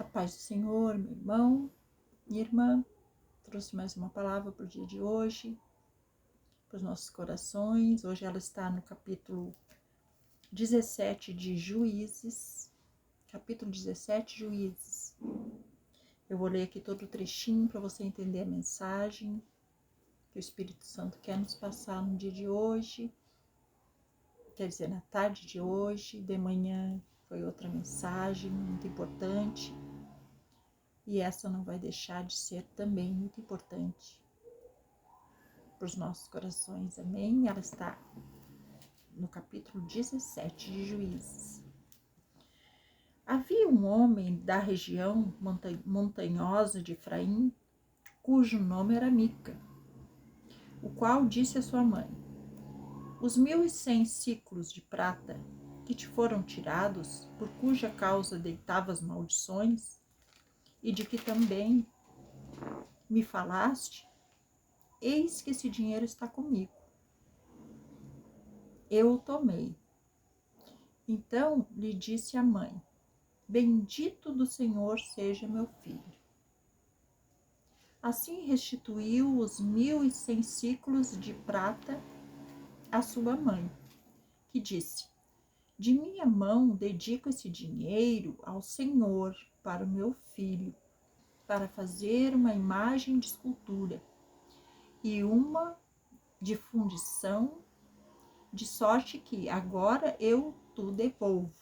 A paz do Senhor, meu irmão, minha irmã, trouxe mais uma palavra para o dia de hoje, para os nossos corações. Hoje ela está no capítulo 17 de Juízes, capítulo 17, Juízes. Eu vou ler aqui todo o trechinho para você entender a mensagem que o Espírito Santo quer nos passar no dia de hoje, quer dizer, na tarde de hoje. De manhã foi outra mensagem muito importante. E essa não vai deixar de ser também muito importante para os nossos corações, amém? Ela está no capítulo 17 de Juízes. Havia um homem da região montanhosa de Efraim, cujo nome era Mica, o qual disse à sua mãe: Os 1.100 siclos de prata que te foram tirados, por cuja causa deitavas maldições, e de que também me falaste, eis que esse dinheiro está comigo. Eu o tomei. Então lhe disse a mãe: Bendito do Senhor seja meu filho. Assim restituiu os 1.100 siclos de prata à sua mãe, que disse: De minha mão dedico esse dinheiro ao Senhor para o meu filho, para fazer uma imagem de escultura e uma de fundição, de sorte que agora eu tu devolvo.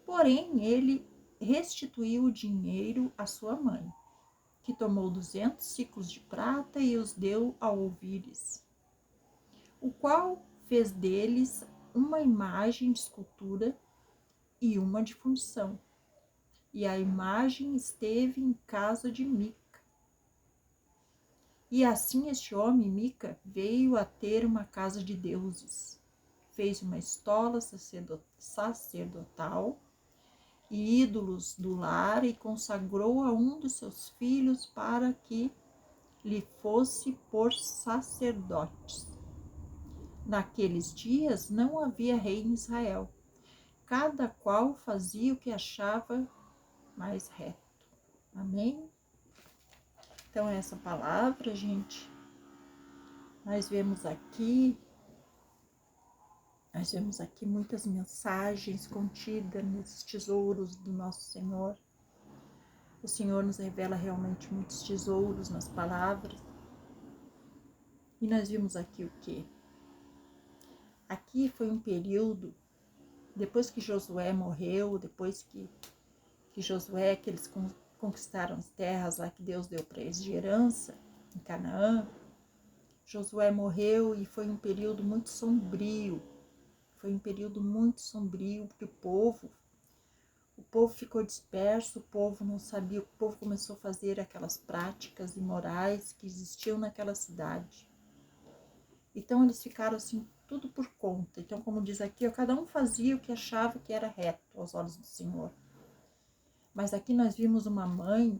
Porém, ele restituiu o dinheiro à sua mãe, que tomou 200 siclos de prata e os deu ao ouvires, o qual fez deles uma imagem de escultura e uma de fundição. E a imagem esteve em casa de Mica. E assim este homem, Mica, veio a ter uma casa de deuses. Fez uma estola sacerdotal e ídolos do lar e consagrou a um dos seus filhos para que lhe fosse por sacerdotes. Naqueles dias não havia rei em Israel. Cada qual fazia o que achava mais reto. Amém? Então, essa palavra, gente, nós vemos aqui muitas mensagens contidas nesses tesouros do nosso Senhor. O Senhor nos revela realmente muitos tesouros nas palavras. E nós vimos aqui o quê? Aqui foi um período, depois que Josué morreu, depois que Josué, que eles conquistaram as terras lá que Deus deu para eles de herança, em Canaã, Josué morreu e foi um período muito sombrio. Foi um período muito sombrio, porque o povo ficou disperso, o povo não sabia, o povo começou a fazer aquelas práticas imorais que existiam naquela cidade. Então eles ficaram assim, tudo por conta. Então, como diz aqui, cada um fazia o que achava que era reto aos olhos do Senhor. Mas aqui nós vimos uma mãe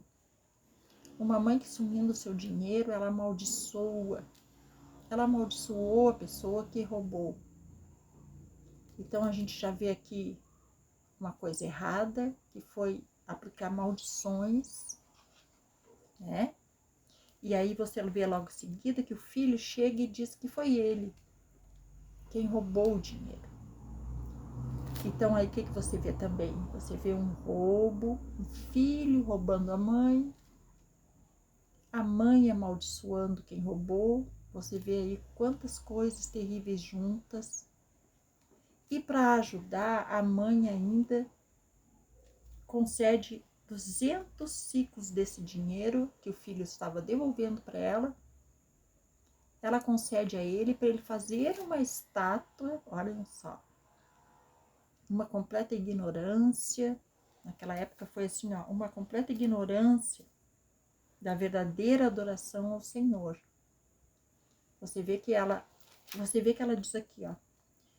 que sumindo o seu dinheiro, ela amaldiçoou a pessoa que roubou. Então a gente já vê aqui uma coisa errada, que foi aplicar maldições, né? E aí você vê logo em seguida que o filho chega e diz que foi ele quem roubou o dinheiro. Então aí o que você vê também? Você vê um roubo, um filho roubando a mãe amaldiçoando quem roubou. Você vê aí quantas coisas terríveis juntas. E para ajudar, a mãe ainda concede 200 ciclos desse dinheiro que o filho estava devolvendo para ela. Ela concede a ele para ele fazer uma estátua, olhem só, uma completa ignorância. Naquela época foi assim, ó, uma completa ignorância da verdadeira adoração ao Senhor. Você vê que ela diz aqui, ó,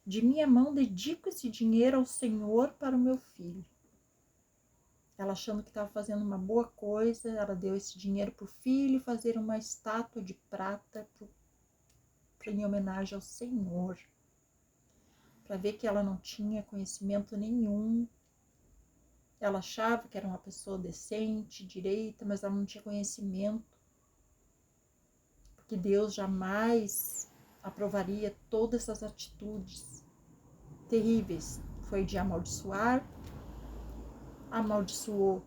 de minha mão dedico esse dinheiro ao Senhor para o meu filho. Ela achando que estava fazendo uma boa coisa, ela deu esse dinheiro para o filho fazer uma estátua de prata em homenagem ao Senhor. Para ver que ela não tinha conhecimento nenhum Ela achava que era uma pessoa decente, direita, mas ela não tinha conhecimento, porque Deus jamais aprovaria todas essas atitudes terríveis. Foi de amaldiçoar, amaldiçoou,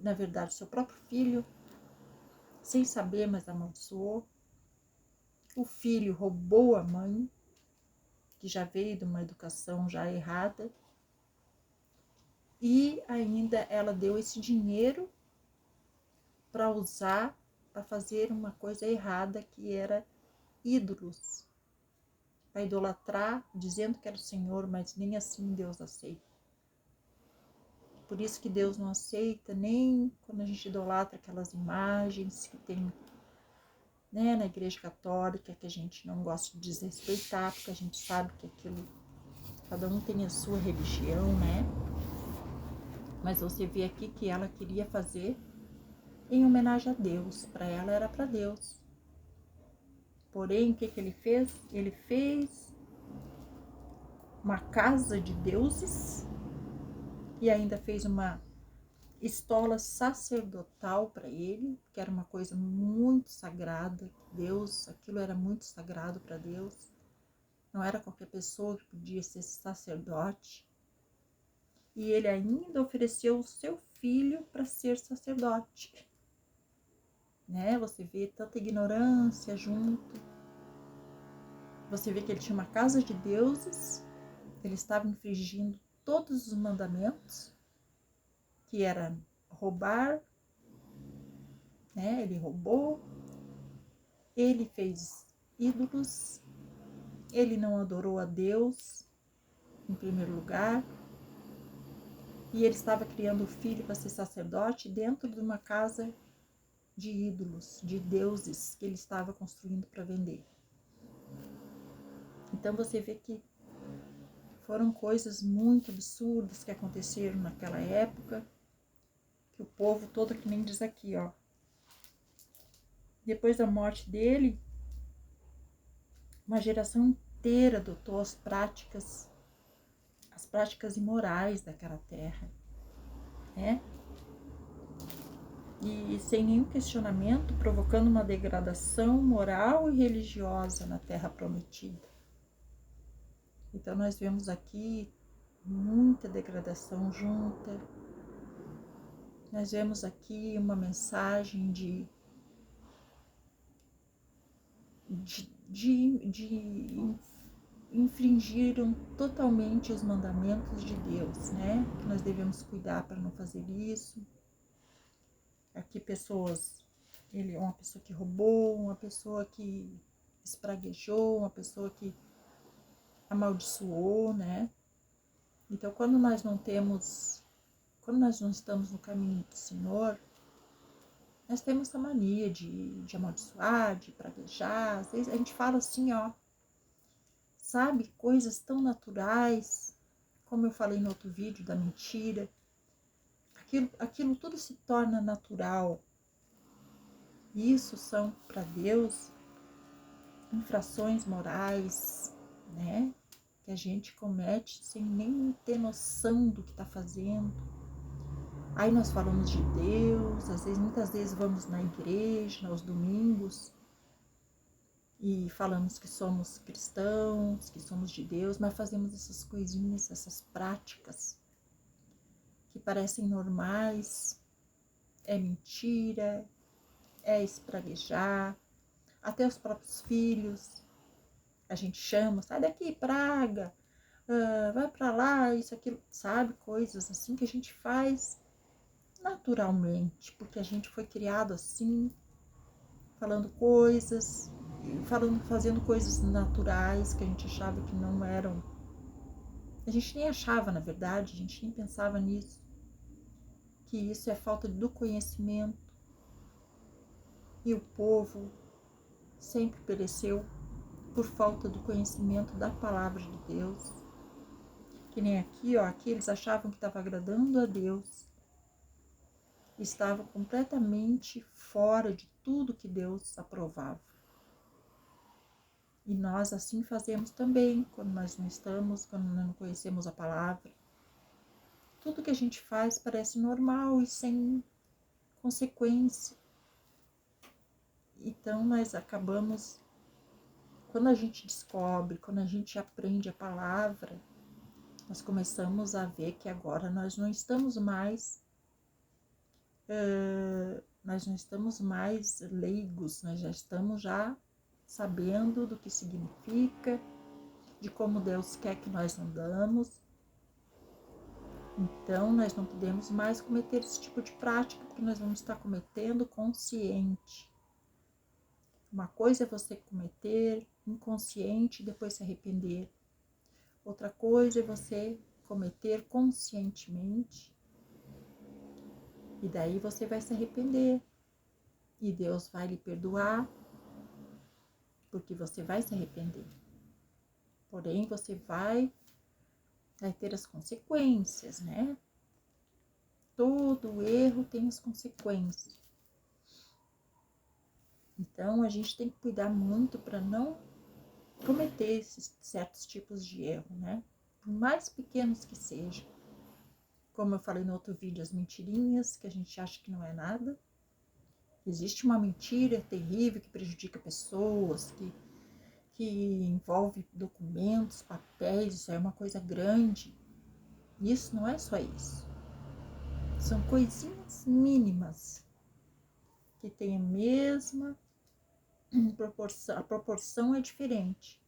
na verdade, seu próprio filho, sem saber, mas amaldiçoou. O filho roubou a mãe, que já veio de uma educação já errada, e ainda ela deu esse dinheiro para usar, para fazer uma coisa errada, que era ídolos, para idolatrar, dizendo que era o Senhor, mas nem assim Deus aceita. Por isso que Deus não aceita nem quando a gente idolatra aquelas imagens que tem, né, na Igreja Católica, que a gente não gosta de desrespeitar, porque a gente sabe que aquilo, cada um tem a sua religião, né? Mas você vê aqui que ela queria fazer em homenagem a Deus. Para ela era para Deus. Porém, o que ele fez? Ele fez uma casa de deuses e ainda fez uma estola sacerdotal para ele, que era uma coisa muito sagrada. Deus, aquilo era muito sagrado para Deus. Não era qualquer pessoa que podia ser sacerdote. E ele ainda ofereceu o seu filho para ser sacerdote. Né? Você vê tanta ignorância junto. Você vê que ele tinha uma casa de deuses, ele estava infringindo todos os mandamentos, que era roubar, né? Ele roubou, ele fez ídolos, ele não adorou a Deus em primeiro lugar, e ele estava criando o filho para ser sacerdote dentro de uma casa de ídolos, de deuses que ele estava construindo para vender. Então você vê que foram coisas muito absurdas que aconteceram naquela época, que o povo todo, que nem diz aqui, ó. Depois da morte dele, uma geração inteira adotou as práticas imorais daquela terra, né? E sem nenhum questionamento, provocando uma degradação moral e religiosa na terra prometida. Então nós vemos aqui muita degradação junta. Nós vemos aqui uma mensagem de infringiram totalmente os mandamentos de Deus, né? Que nós devemos cuidar para não fazer isso. Aqui pessoas, ele é uma pessoa que roubou, uma pessoa que espraguejou, uma pessoa que amaldiçoou, né? Então quando nós não estamos no caminho do Senhor, nós temos essa mania de amaldiçoar, de praguejar. Às vezes a gente fala assim, ó, sabe, coisas tão naturais, como eu falei no outro vídeo da mentira. Aquilo tudo se torna natural. Isso são, para Deus, infrações morais, né? Que a gente comete sem nem ter noção do que está fazendo. Aí nós falamos de Deus, muitas vezes vamos na igreja, aos domingos, e falamos que somos cristãos, que somos de Deus, mas fazemos essas coisinhas, essas práticas que parecem normais, é mentira, é espraguejar, até os próprios filhos, a gente chama, sai daqui, praga, vai pra lá, isso, aquilo, sabe, coisas assim que a gente faz naturalmente, porque a gente foi criado assim, falando coisas, fazendo coisas naturais que a gente achava que não eram. A gente nem achava, na verdade, a gente nem pensava nisso, que isso é falta do conhecimento. E o povo sempre pereceu por falta do conhecimento da palavra de Deus. Que nem aqui, ó, aqui eles achavam que estava agradando a Deus. Estavam completamente fora de tudo que Deus aprovava. E nós assim fazemos também, quando nós não estamos, quando nós não conhecemos a palavra. tudo que a gente faz parece normal e sem consequência. Então nós acabamos, quando a gente descobre, quando a gente aprende a palavra, nós começamos a ver que agora nós não estamos mais leigos, nós já estamos já sabendo do que significa, de como Deus quer que nós andamos. Então, nós não podemos mais cometer esse tipo de prática, porque nós vamos estar cometendo consciente. Uma coisa é você cometer inconsciente e depois se arrepender. Outra coisa é você cometer conscientemente e daí você vai se arrepender. E Deus vai lhe perdoar, porque você vai se arrepender. Porém, você vai ter as consequências, né? Todo erro tem as consequências. Então, a gente tem que cuidar muito para não cometer esses certos tipos de erro, né? Por mais pequenos que sejam. Como eu falei no outro vídeo, as mentirinhas, que a gente acha que não é nada. Existe uma mentira terrível que prejudica pessoas, que envolve documentos, papéis, isso é uma coisa grande. Isso não é só isso. São coisinhas mínimas que têm a mesma proporção, a proporção é diferente,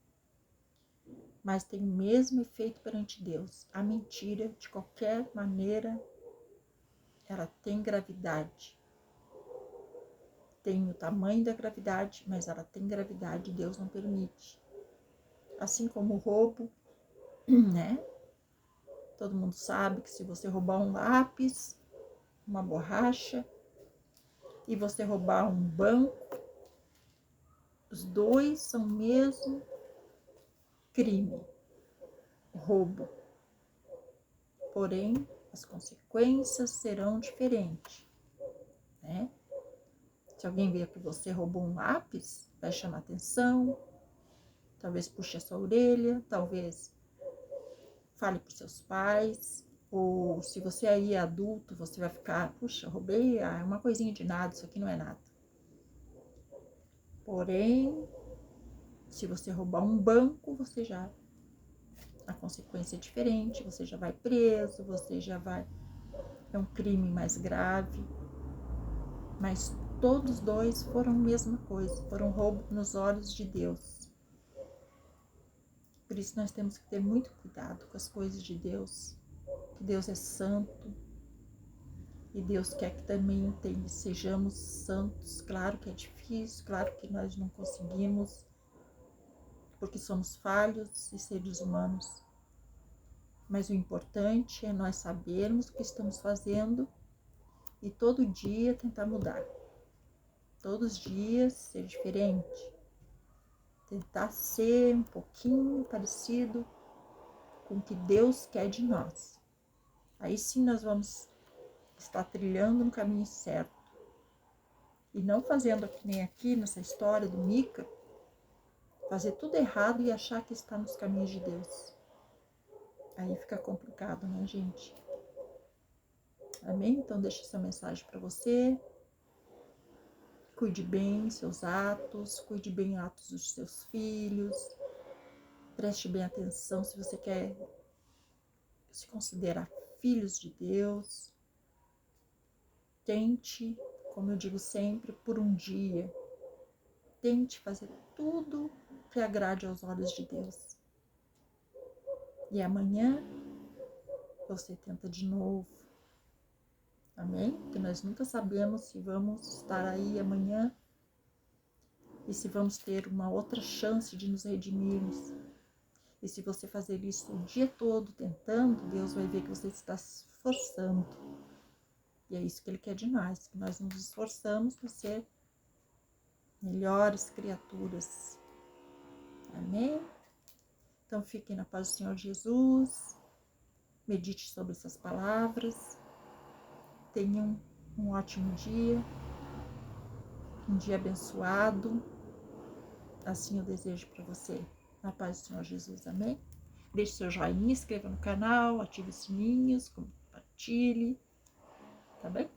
mas tem o mesmo efeito perante Deus. A mentira, de qualquer maneira, ela tem gravidade. Tem o tamanho da gravidade, mas ela tem gravidade, Deus não permite. Assim como o roubo, né? Todo mundo sabe que se você roubar um lápis, uma borracha, e você roubar um banco, os dois são o mesmo crime, roubo. Porém, as consequências serão diferentes, né? Se alguém ver que você roubou um lápis, vai chamar atenção, talvez puxe a sua orelha, talvez fale para os seus pais, ou se você aí é adulto, você vai ficar, puxa, roubei, é uma coisinha de nada, isso aqui não é nada. Porém, se você roubar um banco, a consequência é diferente, você já vai preso, é um crime mais grave, mas todos dois foram a mesma coisa, foram roubo nos olhos de Deus. Por isso nós temos que ter muito cuidado com as coisas de Deus, que Deus é santo e Deus quer que também sejamos santos. Claro que é difícil, claro que nós não conseguimos, porque somos falhos e seres humanos. Mas o importante é nós sabermos o que estamos fazendo e todo dia tentar mudar. Todos os dias ser diferente. Tentar ser um pouquinho parecido com o que Deus quer de nós. Aí sim nós vamos estar trilhando no caminho certo. E não fazendo que nem aqui nessa história do Mica, fazer tudo errado e achar que está nos caminhos de Deus. Aí fica complicado, né, gente? Amém? Então deixa essa mensagem para você. Cuide bem seus atos, cuide bem atos dos seus filhos. Preste bem atenção se você quer se considerar filhos de Deus. Tente, como eu digo sempre, por um dia. Tente fazer tudo que agrade aos olhos de Deus. E amanhã você tenta de novo. Amém? Porque nós nunca sabemos se vamos estar aí amanhã e se vamos ter uma outra chance de nos redimirmos. E se você fazer isso o dia todo tentando, Deus vai ver que você está se esforçando. E é isso que Ele quer de nós, que nós nos esforçamos para ser melhores criaturas. Amém? Então fiquem na paz do Senhor Jesus. Medite sobre essas palavras. Tenham um ótimo dia. Um dia abençoado. Assim eu desejo para você. Na paz do Senhor Jesus. Amém? Deixe seu joinha, inscreva no canal, ative os sininhos, compartilhe, tá bem?